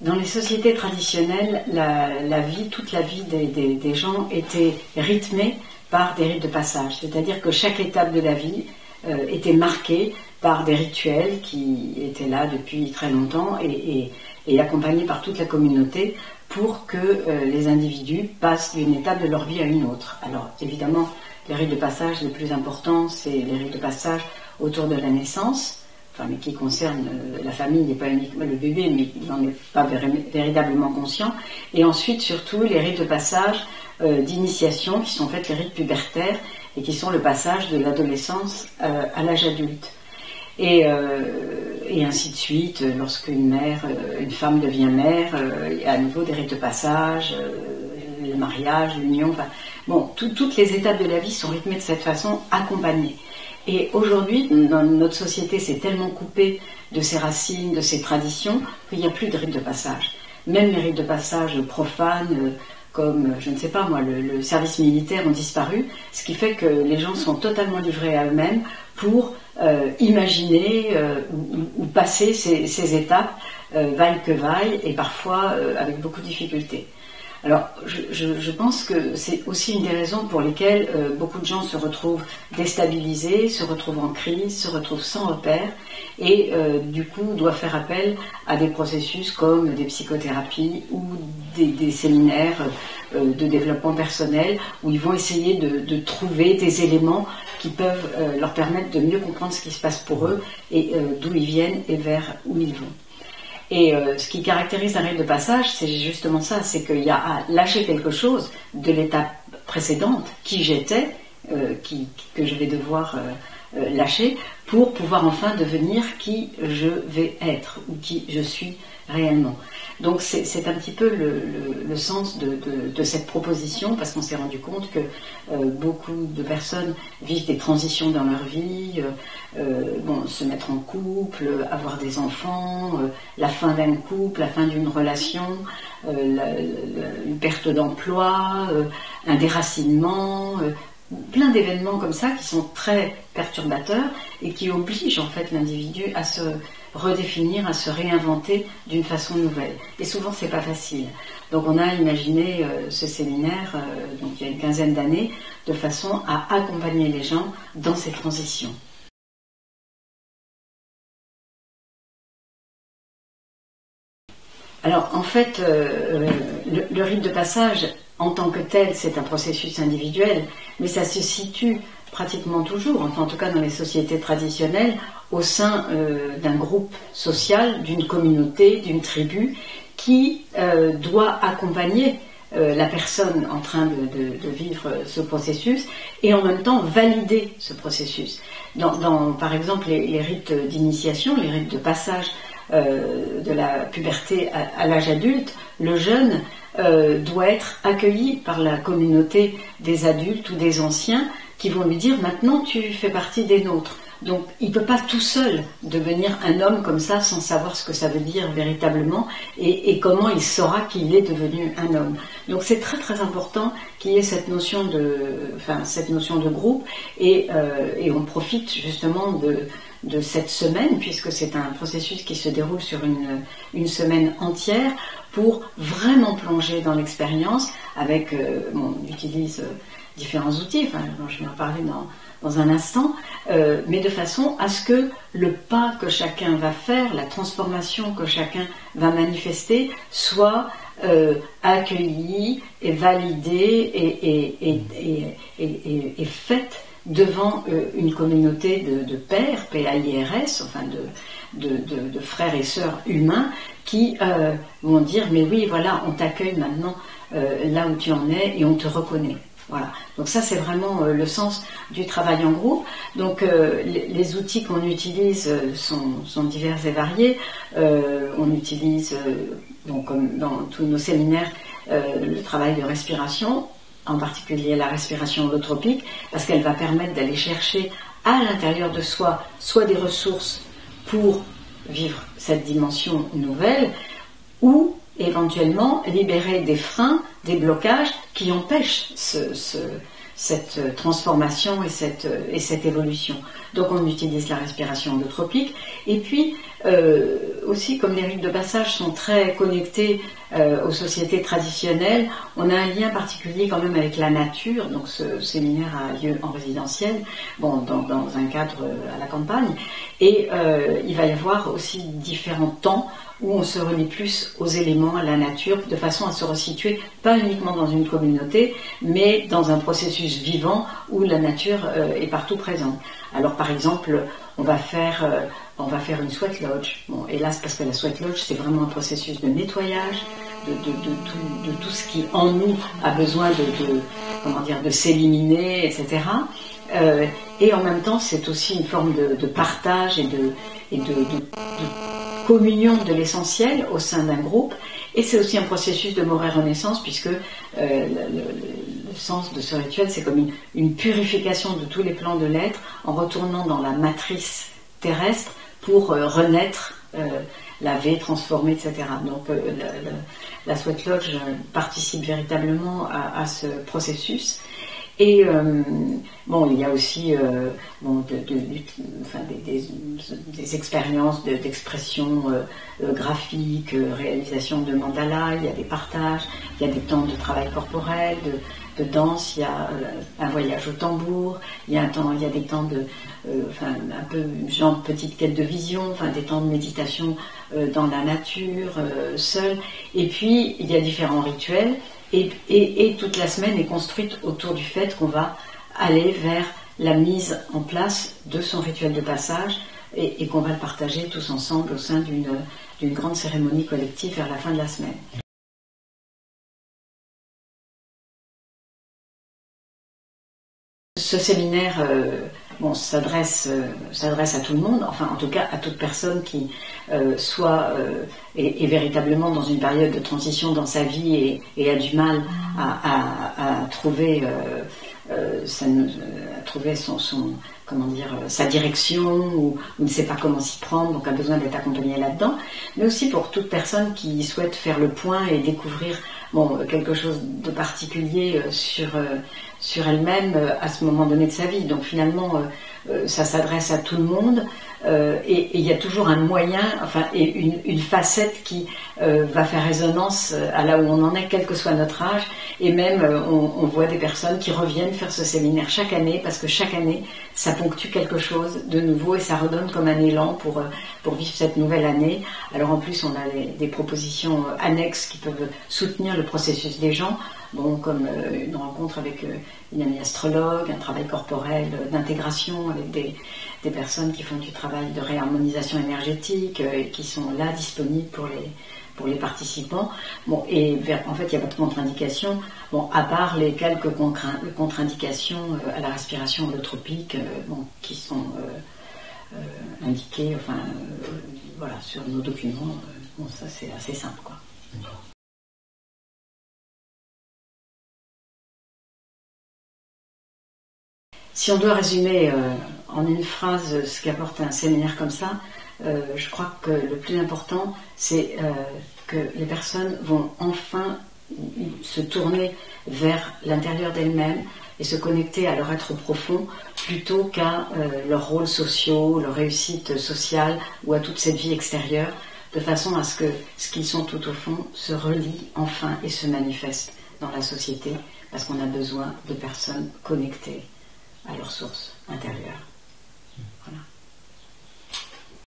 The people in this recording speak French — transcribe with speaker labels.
Speaker 1: Dans les sociétés traditionnelles, toute la vie des gens était rythmée par des rites de passage. C'est-à-dire que chaque étape de la vie était marquée par des rituels qui étaient là depuis très longtemps et accompagnés par toute la communauté pour que les individus passent d'une étape de leur vie à une autre. Alors évidemment, les rites de passage les plus importants, c'est les rites de passage autour de la naissance, enfin, mais qui concernent la famille et pas uniquement le bébé, mais il n'en est pas véritablement conscient. Et ensuite, surtout, les rites de passage d'initiation, qui sont en fait les rites pubertaires et qui sont le passage de l'adolescence à l'âge adulte. Et ainsi de suite, lorsqu'une femme devient mère, il y a à nouveau des rites de passage, le mariage, l'union, enfin, bon, toutes les étapes de la vie sont rythmées de cette façon, accompagnées. Et aujourd'hui, dans notre société, c'est tellement coupé de ses racines, de ses traditions, qu'il n'y a plus de rites de passage. Même les rites de passage profanes, comme, je ne sais pas moi, le service militaire ont disparu, ce qui fait que les gens sont totalement livrés à eux-mêmes pour imaginer ou passer ces étapes, vaille que vaille, et parfois avec beaucoup de difficultés. Alors, je pense que c'est aussi une des raisons pour lesquelles beaucoup de gens se retrouvent déstabilisés, se retrouvent en crise, se retrouvent sans repère et du coup doivent faire appel à des processus comme des psychothérapies ou des séminaires de développement personnel où ils vont essayer de trouver des éléments qui peuvent leur permettre de mieux comprendre ce qui se passe pour eux et d'où ils viennent et vers où ils vont. Et ce qui caractérise un rite de passage, c'est justement ça, c'est qu'il y a à lâcher quelque chose de l'étape précédente, qui j'étais, que je vais devoir lâcher, pour pouvoir enfin devenir qui je vais être, ou qui je suis réellement. Donc c'est un petit peu le sens de cette proposition, parce qu'on s'est rendu compte que beaucoup de personnes vivent des transitions dans leur vie, se mettre en couple, avoir des enfants, la fin d'un couple, la fin d'une relation, une perte d'emploi, un déracinement, plein d'événements comme ça qui sont très perturbateurs et qui obligent en fait l'individu à se redéfinir, à se réinventer d'une façon nouvelle. Et souvent c'est pas facile. Donc on a imaginé ce séminaire donc il y a une quinzaine d'années de façon à accompagner les gens dans ces transitions. Alors en fait le rite de passage en tant que tel c'est un processus individuel, mais ça se situe pratiquement toujours, enfin en tout cas dans les sociétés traditionnelles, au sein d'un groupe social, d'une communauté, d'une tribu, qui doit accompagner la personne en train de vivre ce processus et en même temps valider ce processus. Par exemple les rites d'initiation, les rites de passage de la puberté à l'âge adulte, le jeune doit être accueilli par la communauté des adultes ou des anciens qui vont lui dire maintenant tu fais partie des nôtres. Donc il ne peut pas tout seul devenir un homme comme ça sans savoir ce que ça veut dire véritablement et comment il saura qu'il est devenu un homme. Donc c'est très très important qu'il y ait cette notion de groupe et on profite justement de cette semaine, puisque c'est un processus qui se déroule sur une semaine entière, pour vraiment plonger dans l'expérience avec, on utilise différents outils, je vais en parler dans un instant, mais de façon à ce que le pas que chacun va faire, la transformation que chacun va manifester, soit accueillie et validée et faite devant une communauté de pairs, P-A-I-R-S, enfin de frères et sœurs humains qui vont dire mais oui voilà on t'accueille maintenant là où tu en es et on te reconnaît. Voilà. Donc ça c'est vraiment le sens du travail en groupe. Donc les outils qu'on utilise sont divers et variés. On utilise donc comme dans tous nos séminaires le travail de respiration, en particulier la respiration holotropique, parce qu'elle va permettre d'aller chercher à l'intérieur de soi soit des ressources pour vivre cette dimension nouvelle, ou éventuellement libérer des freins, des blocages qui empêchent cette transformation et cette évolution. Donc on utilise la respiration holotropique. Et puis aussi, comme les rites de passage sont très connectés aux sociétés traditionnelles, on a un lien particulier quand même avec la nature. Donc ce séminaire a lieu en résidentiel, bon, dans un cadre à la campagne. Et il va y avoir aussi différents temps où on se relie plus aux éléments, à la nature, de façon à se resituer, pas uniquement dans une communauté, mais dans un processus vivant où la nature est partout présente. Alors par exemple, on va faire une sweat lodge. Bon, hélas, parce que la sweat lodge, c'est vraiment un processus de nettoyage, de tout ce qui en nous a besoin de s'éliminer, etc. Et en même temps, c'est aussi une forme de partage et de communion de l'essentiel au sein d'un groupe. Et c'est aussi un processus de mort et renaissance, puisque le sens de ce rituel, c'est comme une purification de tous les plans de l'être, en retournant dans la matrice terrestre pour renaître, laver, transformer, etc. Donc la Sweat Lodge participe véritablement à ce processus. Et bon, il y a aussi des expériences d'expression graphique, réalisation de mandala, il y a des partages, il y a des temps de travail corporel, de danse, il y a un voyage au tambour, il y a des temps un peu genre petite quête de vision, des temps de méditation dans la nature, seul. Et puis il y a différents rituels. Et toute la semaine est construite autour du fait qu'on va aller vers la mise en place de son rituel de passage et qu'on va le partager tous ensemble au sein d'une grande cérémonie collective vers la fin de la semaine. Ce séminaire s'adresse à tout le monde, enfin en tout cas à toute personne qui est véritablement dans une période de transition dans sa vie et a du mal à trouver sa direction ou ne sait pas comment s'y prendre, donc a besoin d'être accompagné là-dedans, mais aussi pour toute personne qui souhaite faire le point et découvrir quelque chose de particulier sur elle-même à ce moment donné de sa vie. Donc finalement, ça s'adresse à tout le monde et il y a toujours un moyen, et une facette qui va faire résonance à là où on en est, quel que soit notre âge. Et même, on voit des personnes qui reviennent faire ce séminaire chaque année, parce que chaque année, ça ponctue quelque chose de nouveau et ça redonne comme un élan pour vivre cette nouvelle année. Alors en plus, on a des propositions annexes qui peuvent soutenir le processus des gens, comme une rencontre avec une amie astrologue, un travail corporel d'intégration avec des personnes qui font du travail de réharmonisation énergétique et qui sont là disponibles pour les participants. Et en fait, il n'y a pas de contre-indication, à part les quelques contre-indications à la respiration holotropique qui sont indiquées sur nos documents. Ça, c'est assez simple, quoi. Si on doit résumer en une phrase ce qu'apporte un séminaire comme ça, je crois que le plus important, c'est que les personnes vont enfin se tourner vers l'intérieur d'elles-mêmes et se connecter à leur être profond plutôt qu'à leurs rôles sociaux, leur réussite sociale ou à toute cette vie extérieure, de façon à ce que ce qu'ils sont tout au fond se relie enfin et se manifeste dans la société, parce qu'on a besoin de personnes connectées à leur source intérieure.